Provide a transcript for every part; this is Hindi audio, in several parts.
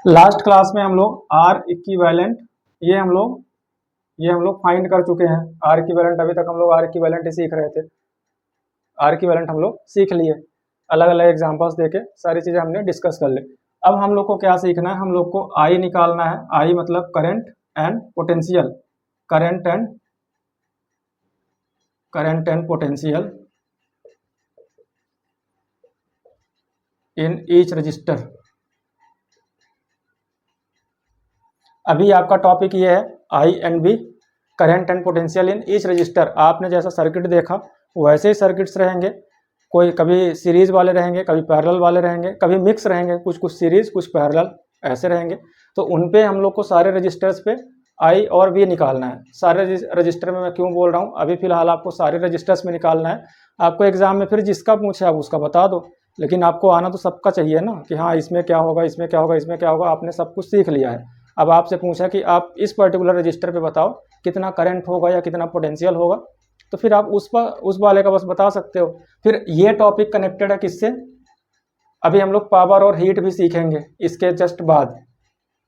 लास्ट क्लास में हम लोग आर इक्विवेलेंट ये हम लोग फाइंड कर चुके हैं। आर इक्विवेलेंट अभी तक हम लोग आर इक्विवेलेंट ही सीख रहे थे। आर इक्विवेलेंट हम लोग सीख लिए, अलग अलग एग्जांपल्स देके सारी चीजें हमने डिस्कस कर ली। अब हम लोग को क्या सीखना है, हम लोग को आई निकालना है। आई मतलब current and potential, current and potential in each register. अभी आपका टॉपिक ये है I and B, current and potential in each register. आपने जैसा सर्किट देखा वैसे ही सर्किट्स रहेंगे, कोई कभी सीरीज वाले रहेंगे, कभी पैरेलल वाले रहेंगे, कभी मिक्स रहेंगे, कुछ कुछ सीरीज कुछ पैरेलल ऐसे रहेंगे। तो उन पे हम लोग को सारे रजिस्टर्स पे आई और बी निकालना है। सारे रजिस्टर में मैं क्यों बोल रहा हूँ, अभी फिलहाल आपको सारे रजिस्टर्स में निकालना है। आपको एग्जाम में फिर जिसका पूछे आप उसका बता दो, लेकिन आपको आना तो सबका चाहिए ना कि हाँ इसमें क्या होगा, इसमें क्या होगा, इसमें क्या होगा। आपने सब कुछ सीख लिया है। अब आपसे पूछा कि आप इस पर्टिकुलर रजिस्टर पे बताओ कितना करंट होगा या कितना पोटेंशियल होगा, तो फिर आप उस वाले का बस बता सकते हो। फिर ये टॉपिक कनेक्टेड है किससे, अभी हम लोग पावर और हीट भी सीखेंगे इसके जस्ट बाद।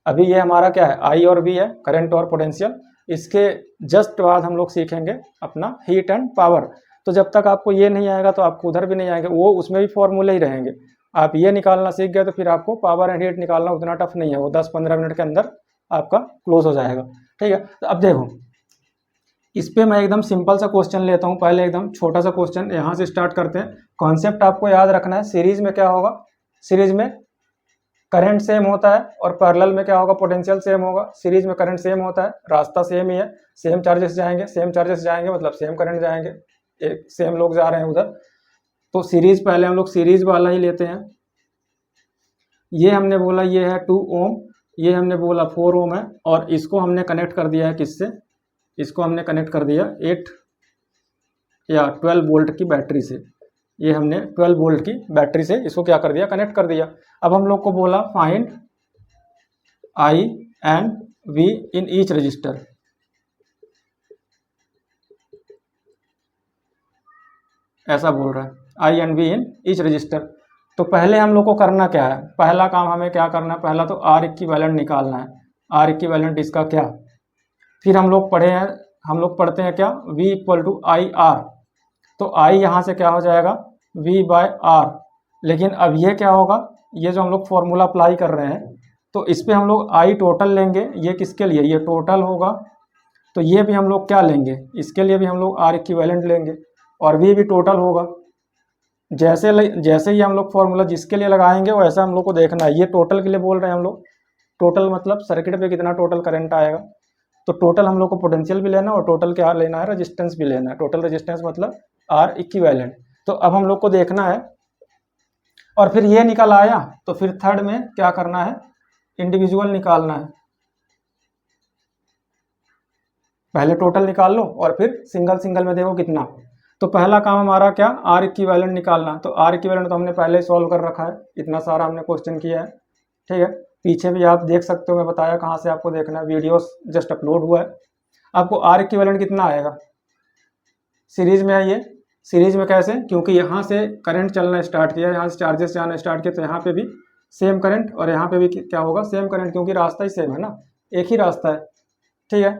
अभी ये हमारा क्या है, आई और बी है, करंट और पोटेंशियल। इसके जस्ट बाद हम लोग सीखेंगे अपना हीट एंड पावर। तो जब तक आपको ये नहीं आएगा तो आपको उधर भी नहीं आएंगे, वो उसमें भी फॉर्मूले ही रहेंगे। आप ये निकालना सीख गए तो फिर आपको पावर एंड हीट निकालना उतना टफ नहीं है, वो 10-15 मिनट के अंदर आपका क्लोज हो जाएगा। ठीक है, तो अब देखो इस पे मैं एकदम सिंपल सा क्वेश्चन लेता हूँ। पहले एकदम छोटा सा क्वेश्चन यहाँ से स्टार्ट करते हैं। कॉन्सेप्ट आपको याद रखना है, सीरीज में क्या होगा, सीरीज में करंट सेम होता है, और पैरेलल में क्या होगा, पोटेंशियल सेम होगा। सीरीज में करंट सेम होता है, रास्ता सेम ही है, सेम चार्जेस जाएंगे मतलब सेम करंट जाएंगे, एक सेम लोग जा रहे हैं उधर। तो सीरीज पहले हम लोग सीरीज वाला ही लेते हैं। ये हमने बोला ये है 2 ओम, ये हमने बोला 4 ओम है, और इसको हमने कनेक्ट कर दिया है किससे, इसको हमने कनेक्ट कर दिया 8 या 12 वोल्ट की बैटरी से। ये हमने 12 वोल्ट की बैटरी से इसको क्या कर दिया, कनेक्ट कर दिया। अब हम लोग को बोला find I and V in each register. ऐसा बोल रहा है, I and V in each register. तो पहले हम लोग को करना क्या है, पहला काम हमें क्या करना है, पहला तो आर इक्विवेलेंट निकालना है। आर इक्विवेलेंट इसका क्या, फिर हम लोग पढ़ते हैं क्या, V equal to I R. तो आई यहाँ से क्या हो जाएगा, V बाय आर। लेकिन अब ये क्या होगा, ये जो हम लोग फॉर्मूला अप्लाई कर रहे हैं, तो इस पे हम लोग आई टोटल लेंगे। ये किसके लिए, ये टोटल होगा। तो ये भी हम लोग क्या लेंगे, इसके लिए भी हम लोग आर इक्विवेलेंट लेंगे, और V भी टोटल होगा। जैसे ही हम लोग फॉर्मूला जिसके लिए लगाएंगे वैसा हम लोग को देखना है। ये टोटल के लिए बोल रहे हैं हम लोग, टोटल मतलब सर्किट पे कितना टोटल करंट आएगा। तो टोटल हम लोग को पोटेंशियल भी लेना है, और टोटल क्या लेना है, रेजिस्टेंस भी लेना है। टोटल रेजिस्टेंस मतलब आर इक्विवेलेंट। तो अब हम लोग को देखना है, और फिर ये निकल आया तो फिर थर्ड में क्या करना है, इंडिविजुअल निकालना है। पहले टोटल निकाल लो और फिर सिंगल सिंगल में देखो कितना। तो पहला काम हमारा क्या, आर इक्विवेलेंट निकालना। तो आर इक्विवेलेंट तो हमने पहले ही सॉल्व कर रखा है, इतना सारा हमने क्वेश्चन किया है। ठीक है, पीछे भी आप देख सकते हो, मैं बताया कहाँ से आपको देखना है, वीडियोस जस्ट अपलोड हुआ है। आपको आर इक्विवेलेंट कितना आएगा, सीरीज में है ये। सीरीज में कैसे, क्योंकि यहाँ से करंट चलना स्टार्ट किया, यहाँ से चार्जेस जाना स्टार्ट किया, तो यहाँ पे भी सेम करंट और यहाँ पे भी क्या होगा, सेम करंट, क्योंकि रास्ता ही सेम है ना, एक ही रास्ता है। ठीक है,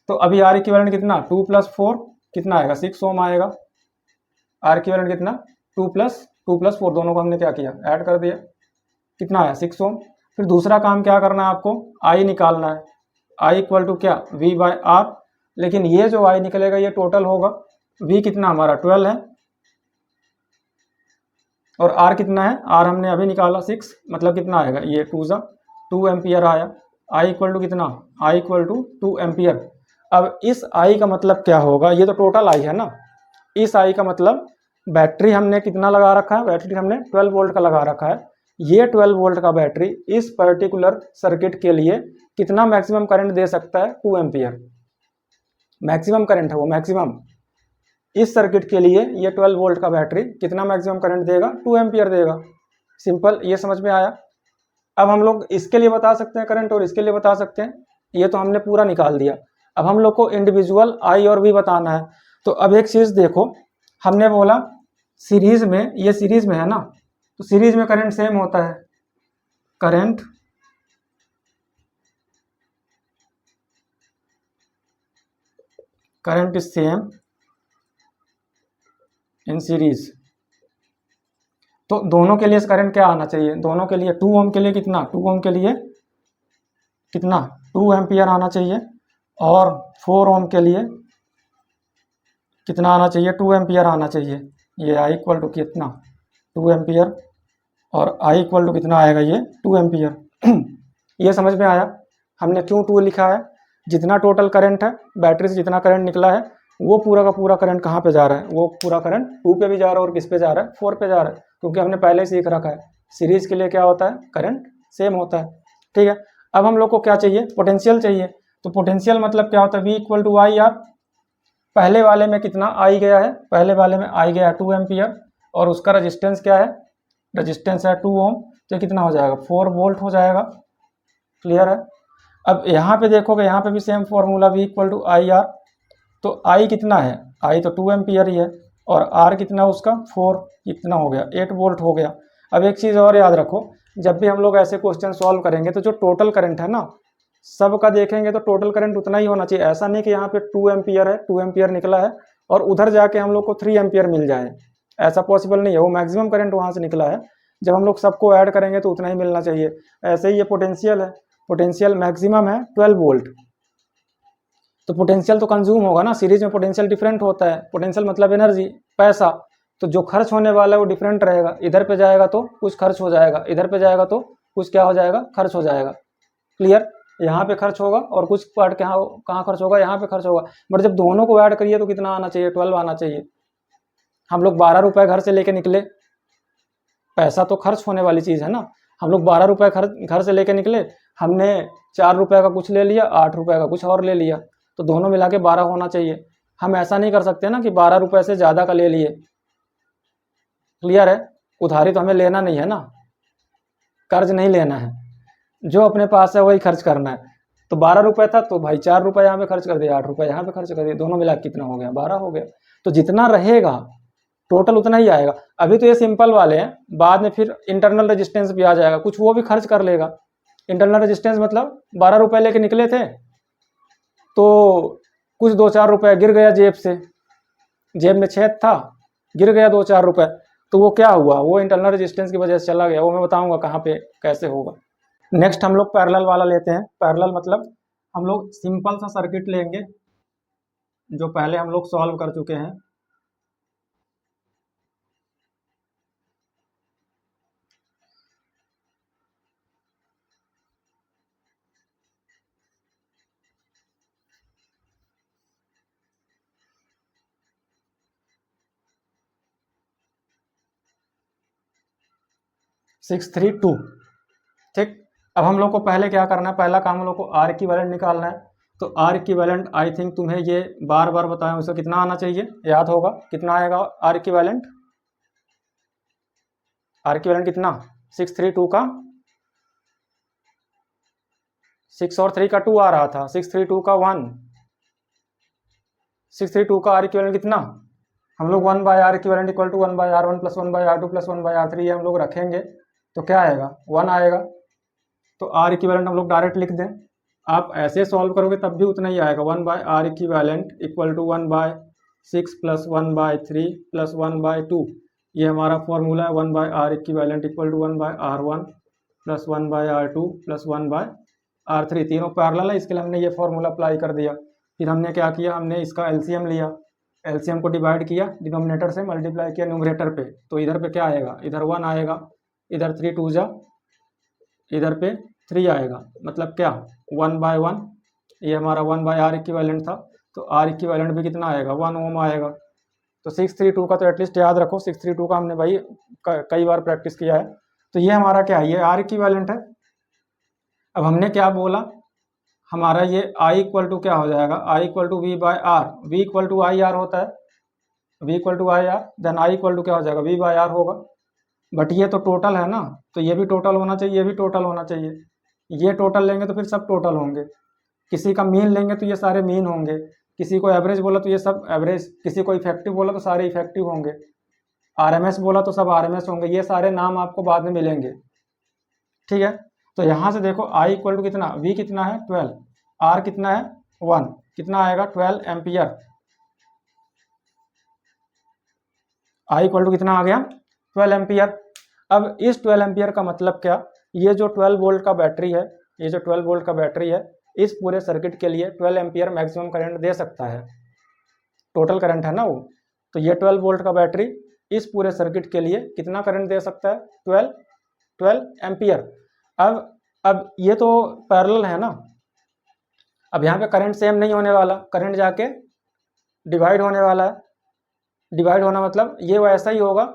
तो अभी आर इक्विवेलेंट कितना, 2 + 4 कितना आएगा, 6 ओम आएगा। आर इक्विवेलेंट कितना, 2 + 4, दोनों को हमने क्या किया, ऐड कर दिया, कितना आया, 6 ओम। फिर दूसरा काम क्या करना है आपको, आई निकालना है। आई इक्वल टू क्या, V बाय आर। लेकिन ये जो आई निकलेगा ये टोटल होगा। V कितना हमारा 12 है, और R कितना है, R हमने अभी निकाला 6, मतलब कितना आएगा, ये 2 एम्पियर आया। आई इक्वल टू कितना, आई इक्वल टू 2 एम्पियर। अब इस आई का मतलब क्या होगा, ये तो टोटल आई है ना, इस आई का मतलब बैटरी हमने कितना लगा रखा है, बैटरी हमने 12 वोल्ट का लगा रखा है। ये 12 वोल्ट का बैटरी इस पर्टिकुलर सर्किट के लिए कितना मैक्सिमम करंट दे सकता है, 2 एम्पियर मैक्सिमम करंट है वो, मैक्सिमम। इस सर्किट के लिए ये 12 वोल्ट का बैटरी कितना मैक्सिमम करंट देगा, 2 एम्पियर देगा। सिंपल, ये समझ में आया। अब हम लोग इसके लिए बता सकते हैं करंट, और इसके लिए बता सकते हैं, ये तो हमने पूरा निकाल दिया। अब हम लोग को इंडिविजुअल आई और वी बताना है। तो अब एक चीज देखो, हमने बोला सीरीज में, ये सीरीज में है ना, तो सीरीज में करंट सेम होता है, current current is same in series, तो दोनों के लिए करंट क्या आना चाहिए, दोनों के लिए 2 ओम के लिए कितना, 2 ओम के लिए कितना 2 एम्पियर आना चाहिए, और 4 ओम के लिए कितना आना चाहिए, 2 एम्पियर आना चाहिए। ये आई इक्वल टू कितना 2 एम्पियर, और आई इक्वल टू कितना आएगा, ये 2 एम्पियर। ये समझ में आया हमने क्यों 2 लिखा है। जितना टोटल करंट है बैटरी से, जितना करंट निकला है वो पूरा का पूरा करंट कहाँ पे जा रहा है, वो पूरा करंट 2 पे भी जा रहा है और किस पे जा रहा है, 4 पे जा रहा है, क्योंकि हमने पहले ही सीख रखा है सीरीज के लिए क्या होता है, करंट सेम होता है। ठीक है, अब हम लोग को क्या चाहिए, पोटेंशियल चाहिए। तो पोटेंशियल मतलब क्या होता है, V equal to I R. पहले वाले में कितना आई गया है, पहले वाले में आई गया है 2 एम्पियर, और उसका रजिस्टेंस क्या है, रजिस्टेंस है 2 ओम, तो कितना हो जाएगा 4 वोल्ट हो जाएगा। क्लियर है। अब यहाँ पे देखोगे, यहाँ पे भी same formula V equal to I R. तो आई कितना है, आई तो 2 एम्पियर ही है, और आर कितना उसका 4, कितना हो गया 8 वोल्ट हो गया। अब एक चीज़ और याद रखो, जब भी हम लोग ऐसे क्वेश्चन सॉल्व करेंगे तो जो टोटल करंट है ना, सबका देखेंगे तो टोटल करंट उतना ही होना चाहिए। ऐसा नहीं कि यहाँ पे 2 एम्पियर है, 2 एम्पियर निकला है और उधर जाके हम लोग को 3 एम्पियर मिल जाए, ऐसा पॉसिबल नहीं है। वो मैक्सिमम करंट वहाँ से निकला है, जब हम लोग सबको ऐड करेंगे तो उतना ही मिलना चाहिए। ऐसे ही ये पोटेंशियल है, पोटेंशियल मैक्सिमम है 12 वोल्ट, तो पोटेंशियल तो कंज्यूम होगा ना। सीरीज में पोटेंशियल डिफरेंट होता है, पोटेंशियल मतलब एनर्जी, पैसा, तो जो खर्च होने वाला है वो डिफरेंट रहेगा। इधर पे जाएगा तो कुछ खर्च हो जाएगा, इधर पे जाएगा तो कुछ क्या हो जाएगा, खर्च हो जाएगा। क्लियर। यहाँ पे खर्च होगा और कुछ पार्ट कहाँ खर्च होगा, यहाँ पे खर्च होगा। बट जब दोनों को ऐड करिए तो कितना आना चाहिए, 12 आना चाहिए। हम लोग 12 रुपये घर से लेके निकले, पैसा तो खर्च होने वाली चीज़ है ना। हम लोग 12 रुपये घर से लेके निकले, हमने 4 रुपये का कुछ ले लिया, 8 रुपये का कुछ और ले लिया, तो दोनों मिला के 12 होना चाहिए। हम ऐसा नहीं कर सकते ना कि 12 रुपये से ज़्यादा का ले लिए। क्लियर है। उधारी तो हमें लेना नहीं है ना, कर्ज नहीं लेना है, जो अपने पास है वही खर्च करना है। तो 12 रुपये था तो भाई 4 रुपये यहाँ पे खर्च कर दिया, 8 रुपये यहाँ पे खर्च कर दिया, दोनों मिला कितना हो गया, 12 हो गया। तो जितना रहेगा टोटल उतना ही आएगा। अभी तो ये सिंपल वाले हैं, बाद में फिर इंटरनल रेजिस्टेंस भी आ जाएगा, कुछ वो भी खर्च कर लेगा। इंटरनल रेजिस्टेंस मतलब 12 रुपये लेके निकले थे तो कुछ 2-4 रुपये गिर गया जेब से, जेब में छेद था, गिर गया 2-4 रुपये, तो वो क्या हुआ, वो इंटरनल रेजिस्टेंस की वजह से चला गया। वो मैं बताऊंगा कहाँ पे कैसे होगा। नेक्स्ट हम लोग पैरेलल वाला लेते हैं। पैरेलल मतलब हम लोग सिंपल सा सर्किट लेंगे जो पहले हम लोग सॉल्व कर चुके हैं। Six three two. ठीक। अब हम लोग को पहले क्या करना है, पहला काम हम लोग को आर इक्विवेलेंट निकालना है। तो आर इक्विवेलेंट आई थिंक तुम्हें ये बार बार बताया, उसे कितना आना चाहिए, याद होगा कितना आएगा आर इक्विवेलेंट। आर इक्विवेलेंट कितना, 632 का 6 और 3 का 2 आ रहा था, 632 का 1, 632 का आर इक्विवेलेंट कितना, हम लोग 1 by R equivalent equal to 1 by R one plus 1 by R two plus 1 by R three, ये हम लोग रखेंगे तो क्या आएगा 1 आएगा। तो आर इक्विवेलेंट हम लोग डायरेक्ट लिख दें। आप ऐसे सॉल्व करोगे तब भी उतना ही आएगा, 1 by R equivalent equal to 1 by 6 plus 1 by 3 plus 1 by 2। ये हमारा फॉर्मूला है, 1 by R equivalent equal to 1 by R one plus 1 by R two plus 1 by R three. तीनों पैरेलल है, इसके लिए हमने ये फॉर्मूला अप्लाई कर दिया। फिर हमने क्या किया, हमने इसका एलसीएम लिया, एलसीएम को डिवाइड किया, डिनोमिनेटर से मल्टीप्लाई किया न्यूमरेटर पे, तो इधर पे क्या आएगा, इधर 1 आएगा, इधर 3 2 जा, इधर पे 3 आएगा, मतलब क्या 1 बाय 1। ये हमारा 1 बाय आर इक्विवेलेंट था, तो आर इक्विवेलेंट भी कितना आएगा 1 ओम आएगा। तो 632 का तो एटलीस्ट याद रखो, 632 का हमने भाई कई बार प्रैक्टिस किया है। तो ये हमारा क्या है, ये आर इक्विवेलेंट है। अब हमने क्या बोला, हमारा ये आई इक्वल टू क्या हो जाएगा, I equal to V by R, V equal to I R होता है, V equal to I R, then I equal to क्या हो जाएगा, वी बाय आर होगा। बट ये तो टोटल है ना, तो ये भी टोटल होना चाहिए, ये भी टोटल होना चाहिए। ये टोटल लेंगे तो फिर सब टोटल होंगे। किसी का मीन लेंगे तो ये सारे मीन होंगे, किसी को एवरेज बोला तो ये सब एवरेज, किसी को इफेक्टिव बोला तो सारे इफेक्टिव होंगे, आरएमएस बोला तो सब आरएमएस होंगे। ये सारे नाम आपको बाद में मिलेंगे। ठीक है। तो यहाँ से देखो आई इक्वल टू कितना, वी कितना है 12, आर कितना है 1, कितना आएगा 12 एम्पियर। आई इक्वल टू कितना आ गया 12 एम्पियर। अब इस 12 एम्पियर का मतलब क्या, ये जो 12 वोल्ट का बैटरी है, ये जो 12 वोल्ट का बैटरी है इस पूरे सर्किट के लिए 12 एम्पियर मैक्सिमम करंट दे सकता है, टोटल करंट है ना वो। तो ये 12 वोल्ट का बैटरी इस पूरे सर्किट के लिए कितना करंट दे सकता है 12 एम्पियर। अब ये तो पैरेलल है ना, अब यहाँ पे करंट सेम नहीं होने वाला, करंट जाके डिवाइड होने वाला है। डिवाइड होना मतलब ये वैसा ही होगा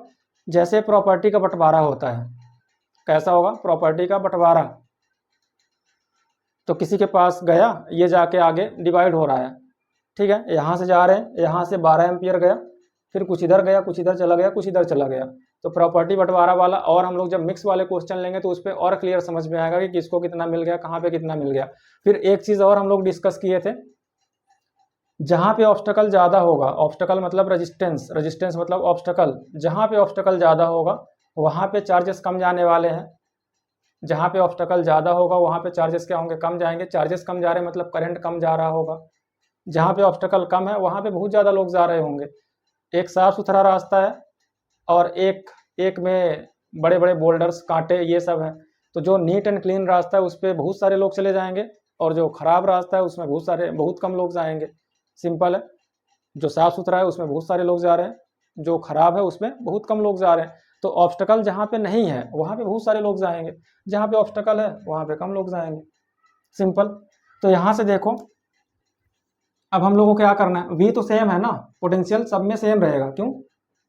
जैसे प्रॉपर्टी का बंटवारा होता है। कैसा होगा, प्रॉपर्टी का बंटवारा। तो किसी के पास गया, ये जाके आगे डिवाइड हो रहा है, ठीक है, यहाँ से जा रहे हैं, यहाँ से 12 एम्पियर गया, फिर कुछ इधर गया, कुछ इधर चला गया, कुछ इधर चला गया। तो प्रॉपर्टी बंटवारा वाला, और हम लोग जब मिक्स वाले क्वेश्चन लेंगे तो उस पर और क्लियर समझ में आएगा कि किसको कितना मिल गया, कहाँ पे कितना मिल गया। फिर एक चीज़ और हम लोग डिस्कस किए थे, जहाँ पे ऑब्स्टकल ज़्यादा होगा, ऑब्स्टकल मतलब रेजिस्टेंस, रेजिस्टेंस मतलब ऑब्स्टकल, जहाँ पे ऑब्स्टकल ज़्यादा होगा वहाँ पे चार्जेस कम जाने वाले हैं। जहाँ पे ऑब्स्टकल ज़्यादा होगा वहाँ पे चार्जेस क्या होंगे, कम जाएंगे। चार्जेस कम जा रहे हैं मतलब करंट कम जा रहा होगा। जहाँ पे ऑब्स्टकल कम है वहाँ पे बहुत ज़्यादा लोग जा रहे होंगे। एक साफ़ सुथरा रास्ता है और एक में बड़े बड़े बोल्डर्स, कांटे, ये सब है। तो जो नीट एंड क्लीन रास्ता है उस पर बहुत सारे लोग चले जाएंगे, और जो ख़राब रास्ता है उसमें बहुत कम लोग जाएंगे। सिंपल है, जो साफ़ सुथरा है उसमें बहुत सारे लोग जा रहे हैं, जो ख़राब है उसमें बहुत कम लोग जा रहे हैं। तो ऑब्स्टकल जहाँ पे नहीं है वहाँ पे बहुत सारे लोग जाएंगे, जहाँ पे ऑब्स्टकल है वहाँ पे कम लोग जाएंगे। सिंपल। तो यहाँ से देखो, अब हम लोगों को क्या करना है, V तो सेम है ना, पोटेंशियल सब में सेम रहेगा, क्यों,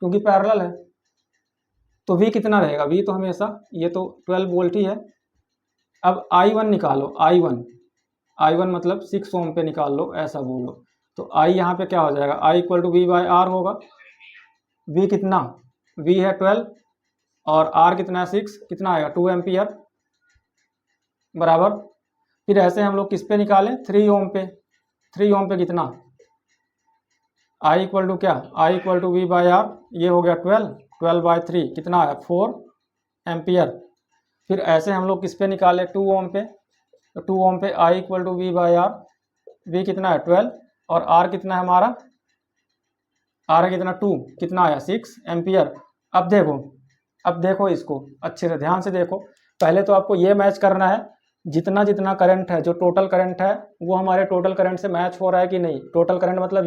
क्योंकि पैरेलल है। तो V कितना रहेगा, V तो हमेशा, ये तो 12 वोल्ट ही है। अब I1 निकालो, I1 मतलब 6 ओम पे निकाल लो, ऐसा बोलो। तो I यहाँ पे क्या हो जाएगा, I इक्वल टू V/R होगा। V कितना, V है 12 और R कितना है 6, कितना आएगा 2 एम्पियर बराबर। फिर ऐसे हम लोग किस पे निकालें, 3 ओम पे। 3 ओम पे कितना, I इक्वल टू क्या, I इक्वल टू V/R, ये हो गया 12/3, कितना आया 4 एम्पियर। फिर ऐसे हम लोग किस पे निकाले, 2 ओम पे। तो 2 ओम पे I equal to V/R, V कितना है 12 और R कितना है हमारा, R कितना 2, कितना आया 6 एम्पियर। अब देखो इसको अच्छे से ध्यान से देखो। पहले तो आपको ये मैच करना है, जितना जितना करंट है, जो टोटल करंट है वो हमारे टोटल करंट से मैच हो रहा है कि नहीं। टोटल करंट मतलब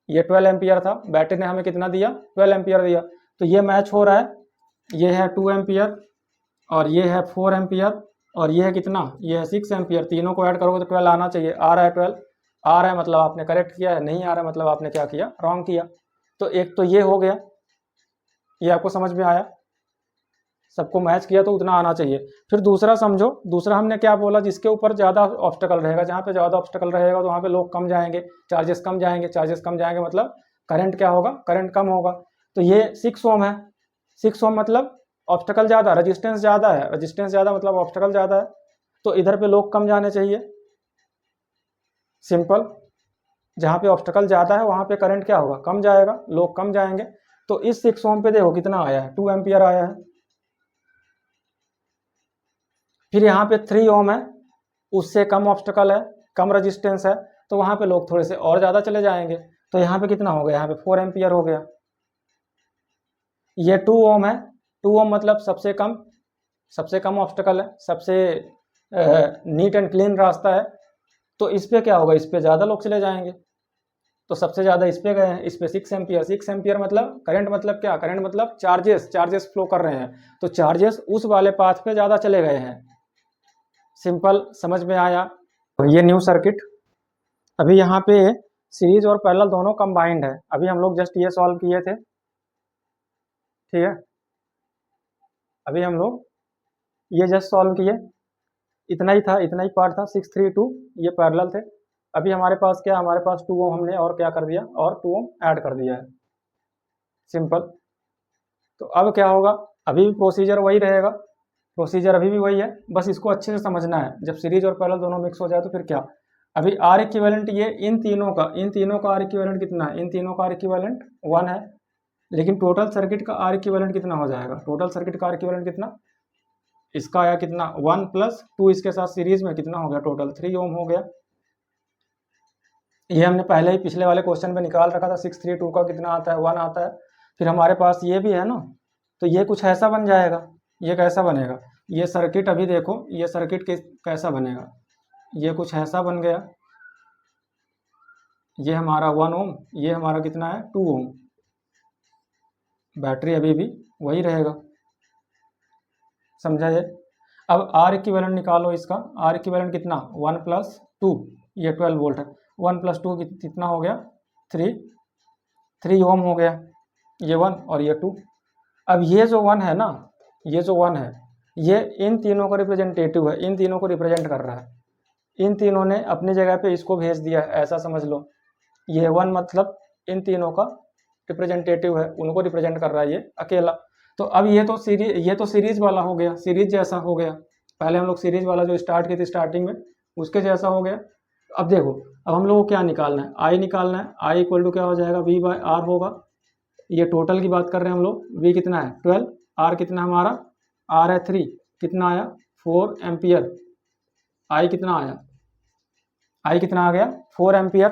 ये 12 एम्पियर था, बैटरी ने हमें कितना दिया 12 एम्पियर दिया, तो ये मैच हो रहा है। ये है 2 एम्पियर और ये है 4 एम्पियर और ये है कितना, ये है 6 एम्पियर। तीनों को ऐड करोगे तो 12 आना चाहिए। आ रहा है 12, आ रहा है मतलब आपने करेक्ट किया है, नहीं आ रहा है मतलब आपने क्या किया, रॉन्ग किया। तो एक तो ये हो गया, ये आपको समझ में आया, सबको मैच किया तो उतना आना चाहिए। फिर दूसरा समझो, दूसरा हमने क्या बोला, जिसके ऊपर ज़्यादा ऑब्स्टकल रहेगा, जहाँ पे ज़्यादा ऑब्स्टकल रहेगा तो वहाँ पे लोग कम जाएंगे, चार्जेस कम जाएंगे। चार्जेस कम जाएंगे मतलब करंट क्या होगा, करंट कम होगा। तो ये 6 ओम है, 6 ओम मतलब ऑब्स्टकल ज़्यादा, रजिस्टेंस ज़्यादा है, रजिस्टेंस ज़्यादा मतलब ऑब्स्टकल ज़्यादा है, तो इधर पे लोग कम जाने चाहिए। सिंपल, जहाँ पे ऑब्स्टकल ज़्यादा है वहाँ पे करंट क्या होगा, कम जाएगा, लोग कम जाएंगे। तो इस 6 ओम पे देखो कितना आया है, 2 एम्पियर आया है। फिर यहाँ पे 3 ओम है, उससे कम ऑब्स्टकल है, कम रजिस्टेंस है, तो वहाँ पे लोग थोड़े से और ज़्यादा चले जाएंगे। तो यहाँ पे कितना हो गया, यहाँ पे 4 एम्पियर हो गया। ये 2 ओम है, 2 ओम मतलब सबसे कम ऑब्स्टकल है, सबसे नीट एंड क्लीन रास्ता है। तो इस पे क्या होगा, इस पे ज़्यादा लोग चले जाएंगे, तो सबसे ज़्यादा इस पे गए हैं, इस पे 6 एम्पियर। 6 एम्पियर मतलब करंट, मतलब क्या, करंट मतलब चार्जेस फ्लो कर रहे हैं, तो चार्जेस उस वाले पाथ पे ज़्यादा चले गए हैं। सिंपल, समझ में आया। तो ये न्यू सर्किट, अभी यहाँ पे सीरीज और पैरेलल दोनों कंबाइंड है। अभी हम लोग जस्ट ये सॉल्व किए थे, ठीक है, अभी हम लोग ये जस्ट सॉल्व किए, इतना ही था, इतना ही पार्ट था, 6, 3, 2 ये पैरेलल थे। अभी हमारे पास क्या, हमारे पास 2 ओम हमने और क्या कर दिया, और 2 ओम ऐड कर दिया है। सिंपल। तो अब क्या होगा, अभी भी प्रोसीजर वही रहेगा, प्रोसीजर अभी भी वही है, बस इसको अच्छे से समझना है। जब सीरीज और पैरेलल दोनों मिक्स हो जाए तो फिर क्या, अभी आर इक्विवेलेंट ये इन तीनों का आर इक्विवेलेंट कितना है, इन तीनों का आर इक्विवेलेंट 1 है, लेकिन टोटल सर्किट का आर इक्विवेलेंट कितना हो जाएगा, टोटल सर्किट का आर इक्विवेलेंट कितना, इसका आया कितना 1 + 2, इसके साथ सीरीज में कितना हो गया, टोटल 3 ओम हो गया। ये हमने पहले ही पिछले वाले क्वेश्चन में निकाल रखा था, 6, 3, 2 का कितना आता है, 1 आता है। फिर हमारे पास ये भी है ना, तो ये कुछ ऐसा बन जाएगा। ये कैसा बनेगा, ये सर्किट अभी देखो, ये सर्किट कैसा बनेगा, ये कुछ ऐसा बन गया। ये हमारा 1 ओम, ये हमारा कितना है 2 ओम। बैटरी अभी भी वही रहेगा, समझा ये। अब आर इक्विवेलेंट निकालो इसका। आर इक्विवेलेंट कितना, 1 + 2, ये 12 वोल्ट है। 1 + 2 कितना हो गया, 3 ओम हो गया। ये 1 और ये 2। अब ये जो 1 है ना, ये जो 1 है, ये इन तीनों का रिप्रेजेंटेटिव है, इन तीनों को रिप्रेजेंट कर रहा है। इन तीनों ने अपनी जगह पे इसको भेज दिया है, ऐसा समझ लो। ये 1 मतलब इन तीनों का रिप्रेजेंटेटिव है, उनको रिप्रेजेंट कर रहा है ये अकेला। तो अब ये तो सीरीज वाला हो गया, सीरीज जैसा हो गया। पहले हम लोग सीरीज वाला जो स्टार्ट की थी स्टार्टिंग में, उसके जैसा हो गया। अब देखो, अब हम लोग को क्या निकालना है, आई निकालना है। आई इक्वल टू क्या हो जाएगा, V/R होगा। ये टोटल की बात कर रहे हैं हम लोग। V कितना है 12, R कितना हमारा, R है 3, कितना आया 4 एम्पियर। आई कितना आया, आई कितना आ गया 4 एम्पियर।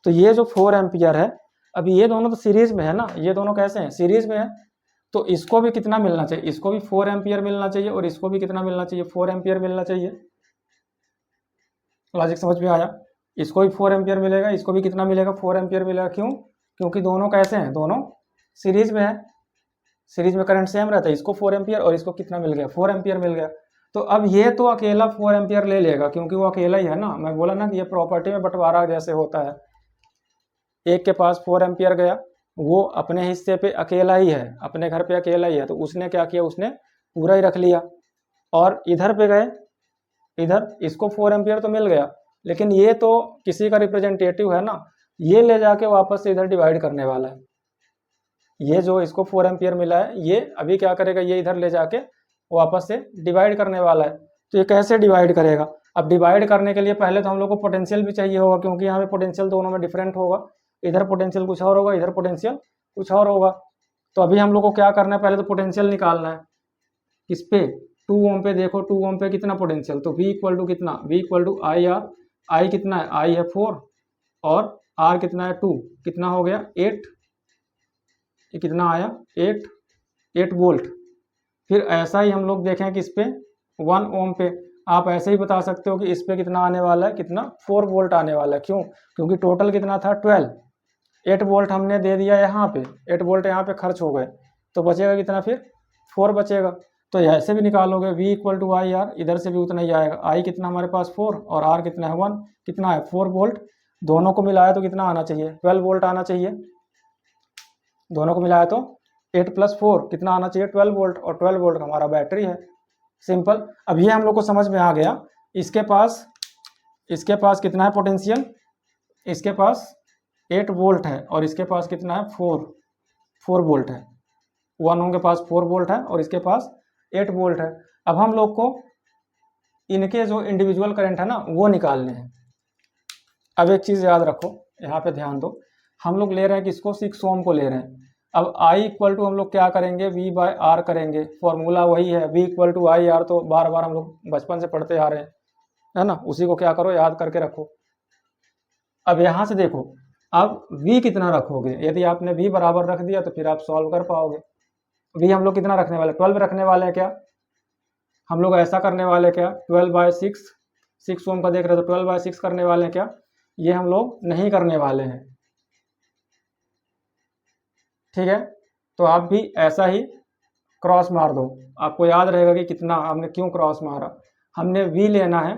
तो ये जो 4 एम्पियर है, अभी ये दोनों तो सीरीज में है ना, ये दोनों कैसे हैं, सीरीज में है। तो इसको भी कितना मिलना चाहिए, इसको भी 4 एम्पियर मिलना चाहिए, और इसको भी कितना मिलना चाहिए, 4 एम्पियर मिलना चाहिए। लॉजिक समझ में आया। इसको भी 4 एम्पियर मिलेगा, इसको भी कितना मिलेगा, 4 एम्पियर मिलेगा। क्यों, क्योंकि दोनों कैसे हैं, दोनों सीरीज में है। सीरीज में करंट सेम रहता है। इसको 4 एम्पियर और इसको कितना मिल गया, 4 एम्पियर मिल गया। तो अब ये तो अकेला 4 एम्पियर ले लेगा, क्योंकि वो अकेला ही है ना। मैं बोला ना कि ये प्रॉपर्टी में बंटवारा जैसे होता है। एक के पास 4 एम्पियर गया, वो अपने हिस्से पे अकेला ही है, अपने घर पे अकेला ही है, तो उसने क्या किया, उसने पूरा ही रख लिया। और इधर पे गए, इधर इसको 4 एम्पियर तो मिल गया, लेकिन ये तो किसी का रिप्रेजेंटेटिव है ना, ये ले जाके वापस से इधर डिवाइड करने वाला है। ये जो इसको 4 एम्पियर मिला है, ये अभी क्या करेगा, ये इधर ले जाके वापस से डिवाइड करने वाला है। तो ये कैसे डिवाइड करेगा, अब डिवाइड करने के लिए पहले तो हम लोग को पोटेंशियल भी चाहिए होगा, क्योंकि यहाँ पे पोटेंशियल दोनों में डिफरेंट होगा। इधर पोटेंशियल कुछ और होगा, इधर पोटेंशियल कुछ और होगा। तो अभी हम लोग को क्या करना है, पहले तो पोटेंशियल निकालना है। किस पे, 2 ओम पे। देखो 2 ओम पे कितना पोटेंशियल, तो V इक्वल टू कितना, V इक्वल टू IR। आई कितना है, आई है 4, और R कितना है 2, कितना हो गया 8। ये कितना आया 8 वोल्ट। फिर ऐसा ही हम लोग देखें कि इस पे 1 ओम पे आप ऐसे ही बता सकते हो कि इस पे कितना आने वाला है, कितना 4 वोल्ट आने वाला है। क्यों, क्योंकि टोटल कितना था 12, 8 वोल्ट हमने दे दिया यहाँ पे, 8 वोल्ट यहाँ पे खर्च हो गए, तो बचेगा कितना, फिर 4 बचेगा। तो ऐसे भी निकालोगे, V इक्वल टू IR, इधर से भी उतना ही आएगा। I कितना हमारे पास 4, और R कितना है 1, कितना है 4 वोल्ट। दोनों को मिलाया तो कितना आना चाहिए, 12 वोल्ट आना चाहिए। दोनों को मिलाया तो 8 + 4 कितना आना चाहिए, 12 वोल्ट, और 12 वोल्ट हमारा बैटरी है। सिंपल। अब ये हम लोग को समझ में आ गया। इसके पास कितना है पोटेंशियल, इसके पास 8 वोल्ट है, और इसके पास कितना है 4 वोल्ट है। 1 ओम के पास 4 वोल्ट है, और इसके पास 8 वोल्ट है। अब हम लोग को इनके जो इंडिविजुअल करंट है ना, वो निकालने हैं। अब एक चीज़ याद रखो, यहाँ पे ध्यान दो। हम लोग ले रहे हैं किसको, 6 ओम को ले रहे हैं। अब I इक्वल टू हम लोग क्या करेंगे, V/R करेंगे। फॉर्मूला वही है, V इक्वल टू IR, तो बार बार हम लोग बचपन से पढ़ते आ रहे हैं, है ना। उसी को क्या करो, याद करके रखो। अब यहाँ से देखो, अब V कितना रखोगे। यदि आपने V बराबर रख दिया तो फिर आप सॉल्व कर पाओगे। V हम लोग कितना रखने वाले, 12 रखने वाले हैं क्या। हम लोग ऐसा करने वाले क्या, 12/6, 6 ओम का देख रहे हो तो 12/6 करने वाले हैं क्या। ये हम लोग नहीं करने वाले हैं, ठीक है। तो आप भी ऐसा ही क्रॉस मार दो, आपको याद रहेगा कि कितना हमने क्यों क्रॉस मारा। हमने V लेना है,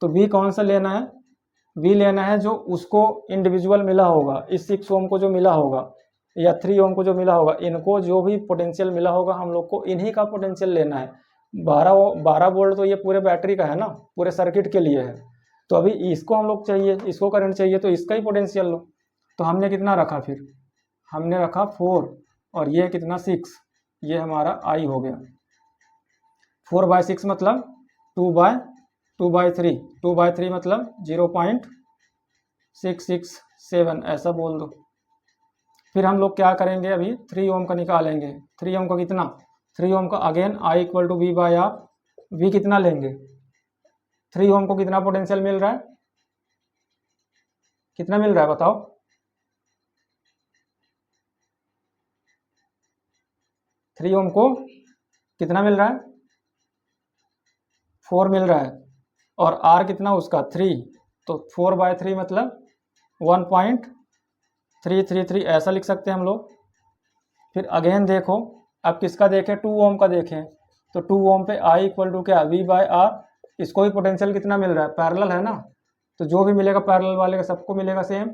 तो V कौन सा लेना है, V लेना है जो उसको इंडिविजुअल मिला होगा। इस 6 ओम को जो मिला होगा, या 3 ओम को जो मिला होगा, इनको जो भी पोटेंशियल मिला होगा, हम लोग को इन्हीं का पोटेंशियल लेना है। 12 वोल्ट तो ये पूरे बैटरी का है ना, पूरे सर्किट के लिए है। तो अभी इसको हम लोग चाहिए, इसको करंट चाहिए, तो इसका ही पोटेंशियल लो। तो हमने कितना रखा, फिर हमने रखा 4, और ये कितना 6, ये हमारा I हो गया। 4/6 मतलब 2/3, 2/3 मतलब 0.667, ऐसा बोल दो। फिर हम लोग क्या करेंगे, अभी 3 ओम का निकालेंगे। 3 ओम का कितना, 3 ओम का again I equal to V/R। V कितना लेंगे, 3 ओम को कितना पोटेंशियल मिल रहा है, कितना मिल रहा है बताओ। 3 ओम को कितना मिल रहा है, 4 मिल रहा है, और आर कितना उसका 3, तो 4/3 मतलब 1.333 ऐसा लिख सकते हैं हम लोग। फिर अगेन देखो, अब किसका देखें, 2 ओम का देखें, तो 2 ओम पे आई इक्वल टू क्या, V/R। इसको भी पोटेंशियल कितना मिल रहा है, पैरेलल है ना, तो जो भी मिलेगा पैरेलल वाले का सबको मिलेगा सेम।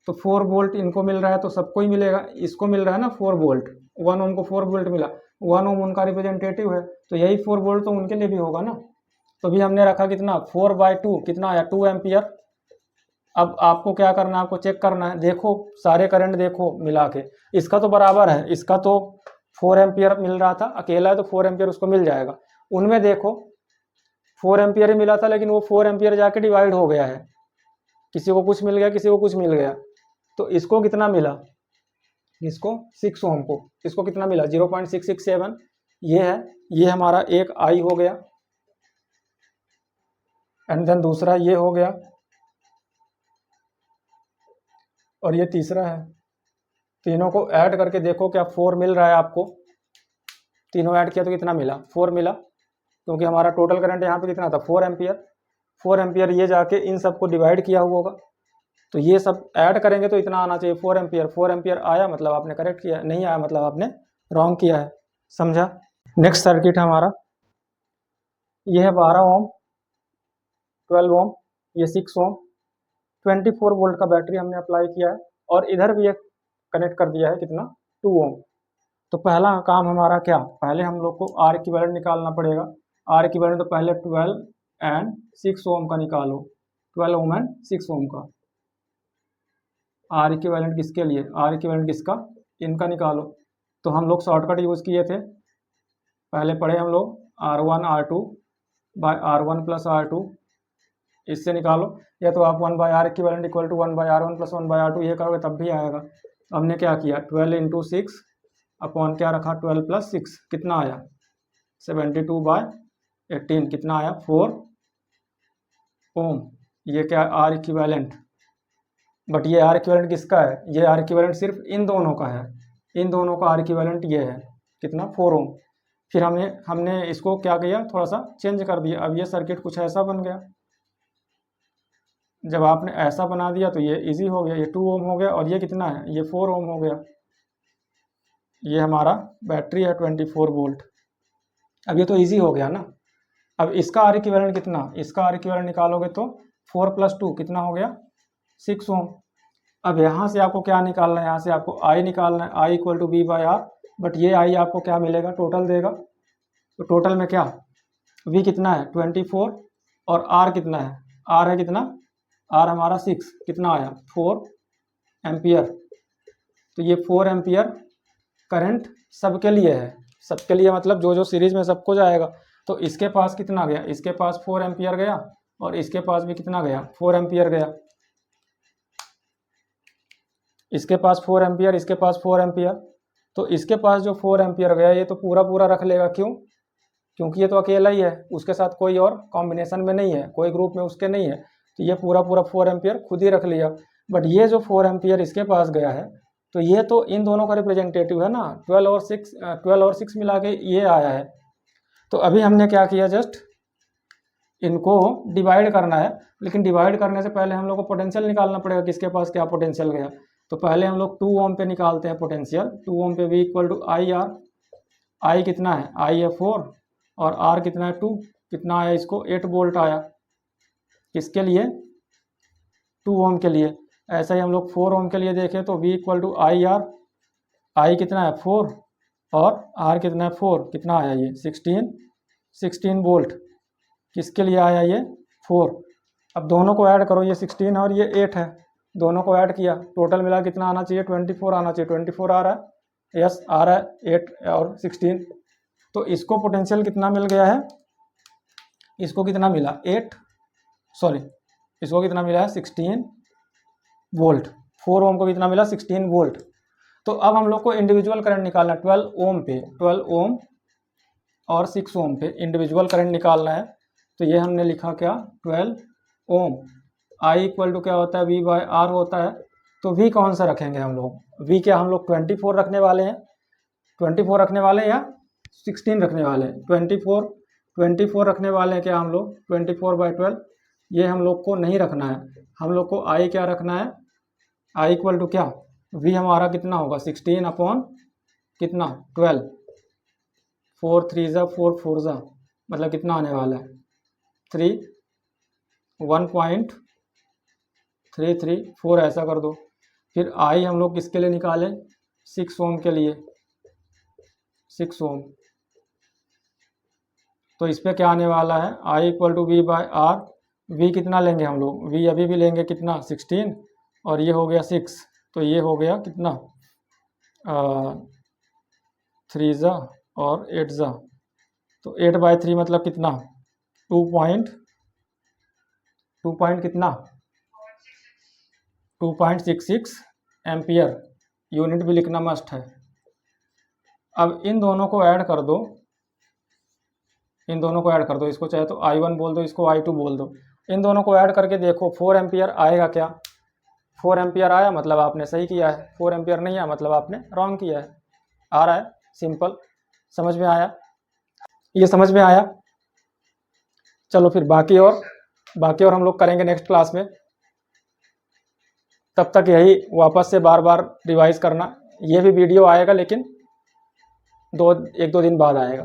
तो 4 वोल्ट इनको मिल रहा है तो सबको ही मिलेगा, इसको मिल रहा है ना 4 वोल्ट, 1 ओम को 4 वोल्ट मिला, 1 ओम उनका रिप्रेजेंटेटिव है, तो यही 4 वोल्ट तो उनके लिए भी होगा ना। तो भी हमने रखा कितना, 4/2 कितना आया, 2 एम्पियर। अब आपको क्या करना है, आपको चेक करना है, देखो सारे करंट देखो मिला के, इसका तो बराबर है, इसका तो 4 एम्पियर मिल रहा था, अकेला है तो 4 एम्पियर उसको मिल जाएगा। उनमें देखो 4 एम्पियर ही मिला था, लेकिन वो 4 एम्पियर जाके डिवाइड हो गया है, किसी को कुछ मिल गया, किसी को कुछ मिल गया। तो इसको कितना मिला, इसको 6 ओम को, इसको कितना मिला 0.667, ये है, ये हमारा एक आई हो गया, एंड देन दूसरा ये हो गया, और ये तीसरा है। तीनों को ऐड करके देखो क्या 4 मिल रहा है आपको, तीनों ऐड किया तो कितना मिला, 4 मिला, क्योंकि हमारा टोटल करंट यहाँ पे कितना था 4 एम्पियर। 4 एम्पियर ये जाके इन सबको डिवाइड किया हुआ होगा, तो ये सब ऐड करेंगे तो इतना आना चाहिए 4 एम्पियर। 4 एम्पियर आया मतलब आपने करेक्ट किया, नहीं आया मतलब आपने रॉन्ग किया है, समझा। नेक्स्ट सर्किट हमारा ये है 12 ओम, 12 ओम, ये 6 ओम, 24 वोल्ट का बैटरी हमने अप्लाई किया है, और इधर भी एक कनेक्ट कर दिया है कितना, 2 ओम। तो पहला काम हमारा क्या, पहले हम लोग को आर इक्विवेलेंट निकालना पड़ेगा। आर इक्विवेलेंट तो पहले 12 एंड 6 ओम का निकालो, 12 ओम एंड 6 ओम का। आर इक्विवेलेंट किसके लिए, आर इक्विवेलेंट किसका, इनका निकालो। तो हम लोग शॉर्टकट यूज़ किए थे, पहले पढ़े हम लोग R1 R2 bye R1 plus R2, इससे निकालो, या तो आप 1/R equivalent equal to 1/R1 plus 1/R2 ये करोगे तब भी आएगा। हमने क्या किया, 12 इंटू 6 अपॉन क्या रखा, 12 प्लस 6 कितना आया 72/18, कितना आया 4 ओम। ये क्या आर इक्विवेलेंट, बट ये आर इक्विवेलेंट किसका है, ये आर इक्विवेलेंट सिर्फ इन दोनों का है, इन दोनों का आर इक्विवेलेंट ये है कितना 4 ओम। फिर हमने इसको क्या किया, थोड़ा सा चेंज कर दिया, अब ये सर्किट कुछ ऐसा बन गया। जब आपने ऐसा बना दिया तो ये इजी हो गया, ये 2 ओम हो गया, और ये कितना है, ये 4 ओम हो गया। ये हमारा बैटरी है 24 वोल्ट। अब ये तो इजी हो गया ना। अब इसका आर इक्विवेलेंट कितना, इसका आर इक्विवेलेंट निकालोगे तो 4 + 2 कितना हो गया 6 ओम। अब यहाँ से आपको क्या निकालना है, यहाँ से आपको आई निकालना है, I equal to V/R, but ये आई आपको क्या मिलेगा, टोटल देगा। तो टोटल में क्या, V कितना है 24, और R कितना है, R है कितना, R हमारा 6, कितना आया 4 एम्पियर। तो ये 4 एम्पियर करंट सबके लिए है, सबके लिए मतलब जो जो सीरीज में सबको जाएगा। तो इसके पास कितना गया, इसके पास 4 एम्पियर गया, और इसके पास भी कितना गया 4 एम्पियर गया, इसके पास 4 एम्पियर, इसके पास 4 एम्पियर। तो इसके पास जो 4 एम्पियर गया ये तो पूरा पूरा रख लेगा, क्यों, क्योंकि ये तो अकेला ही है, उसके साथ कोई और कॉम्बिनेशन में नहीं है, कोई ग्रुप में उसके नहीं है, तो ये पूरा पूरा 4 एम्पियर खुद ही रख लिया। बट ये जो 4 एम्पियर इसके पास गया है, तो ये तो इन दोनों का रिप्रेजेंटेटिव है ना, 12 और 6 मिला के ये आया है। तो अभी हमने क्या किया, जस्ट इनको डिवाइड करना है, लेकिन डिवाइड करने से पहले हम लोग को पोटेंशियल निकालना पड़ेगा, किसके पास क्या पोटेंशियल गया। तो पहले हम लोग 2 ओम पे निकालते हैं पोटेंशियल। 2 ओम पे V इक्वल टू IR, आई कितना है, आई है 4, और R कितना है 2, कितना आया इसको 8 वोल्ट आया, किसके लिए 2 ओम के लिए। ऐसा ही हम लोग 4 ओम के लिए देखें तो V इक्वल टू IR, आई कितना है 4, और R कितना है 4, कितना आया ये 16 वोल्ट, किसके लिए आया ये 4। अब दोनों को ऐड करो, ये 16 और ये 8 है, दोनों को ऐड किया, टोटल मिला कितना आना चाहिए 24 आना चाहिए, 24 आ रहा है, यस आ रहा है, 8 और 16। तो इसको पोटेंशियल कितना मिल गया है, इसको कितना मिला इसको कितना मिला है 16 वोल्ट। 4 ओम को कितना मिला 16 वोल्ट। तो अब हम लोग को इंडिविजुअल करंट निकालना है 12 ओम पे, 12 ओम और 6 ओम पे इंडिविजुअल करंट निकालना है। तो ये हमने लिखा क्या 12 ओम, आई इक्वल टू क्या होता है V/R होता है। तो V कौन सा रखेंगे हम लोग, V क्या हम लोग 24 रखने वाले हैं, 24 रखने वाले हैं या 16 रखने वाले हैं, 24 रखने वाले हैं क्या हम लोग, 24/12 ये हम लोग को नहीं रखना है। हम लोग को आई क्या रखना है, आई इक्वल टू क्या, वी हमारा कितना होगा 16 अपॉन कितना 12, 4 3 ज़ा 4 4 ज़ा मतलब कितना आने वाला है 3, 1.334 ऐसा कर दो। फिर आई हम लोग किसके लिए निकालें, 6 ओम के लिए, 6 ओम। तो इस पर क्या आने वाला है, I equal to V by R. V कितना लेंगे हम लोग, वी अभी भी लेंगे कितना 16 और ये हो गया 6, तो ये हो गया कितना 3 ज़ा और 8 ज़ा, तो 8/3 मतलब कितना 2 पॉइंट कितना 2.66 एम्पियर। यूनिट भी लिखना मस्ट है। अब इन दोनों को ऐड कर दो, इन दोनों को ऐड कर दो, इसको चाहे तो I1 बोल दो, इसको I2 बोल दो। इन दोनों को ऐड करके देखो 4 एम्पियर आएगा क्या, 4 एम्पियर आया मतलब आपने सही किया है, 4 एम्पियर नहीं आया मतलब आपने रॉन्ग किया है। आ रहा है, सिंपल, समझ में आया, ये समझ में आया। चलो फिर बाकी और हम लोग करेंगे नेक्स्ट क्लास में। तब तक यही वापस से बार बार रिवाइज करना। ये भी वीडियो आएगा लेकिन 1-2 दिन बाद आएगा,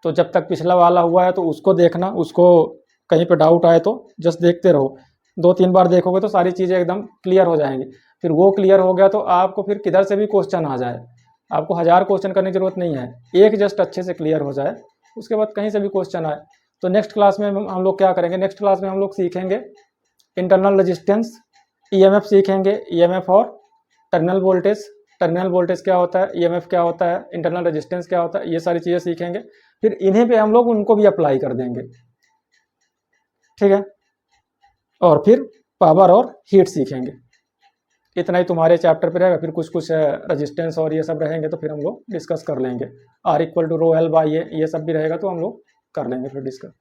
तो जब तक पिछला वाला हुआ है तो उसको देखना, उसको कहीं पे डाउट आए तो जस्ट देखते रहो। 2-3 बार देखोगे तो सारी चीज़ें एकदम क्लियर हो जाएंगी। फिर वो क्लियर हो गया तो आपको फिर किधर से भी क्वेश्चन आ जाए, आपको 1000 क्वेश्चन करने की जरूरत नहीं है, एक जस्ट अच्छे से क्लियर हो जाए, उसके बाद कहीं से भी क्वेश्चन आए। तो नेक्स्ट क्लास में हम लोग क्या करेंगे, नेक्स्ट क्लास में हम लोग सीखेंगे इंटरनल रेजिस्टेंस, ईएमएफ सीखेंगे, ईएमएफ और टर्मिनल वोल्टेज, टर्मिनल वोल्टेज क्या होता है, ईएमएफ क्या होता है, इंटरनल रेजिस्टेंस क्या होता है, ये सारी चीज़ें सीखेंगे। फिर इन्हीं पे हम लोग उनको भी अप्लाई कर देंगे, ठीक है। और फिर पावर और हीट सीखेंगे। इतना ही तुम्हारे चैप्टर पे रहेगा। फिर कुछ रेजिस्टेंस और ये सब रहेंगे तो फिर हम लोग डिस्कस कर लेंगे। R = ρ L/A ये सब भी रहेगा तो हम लोग कर लेंगे फिर डिस्कस।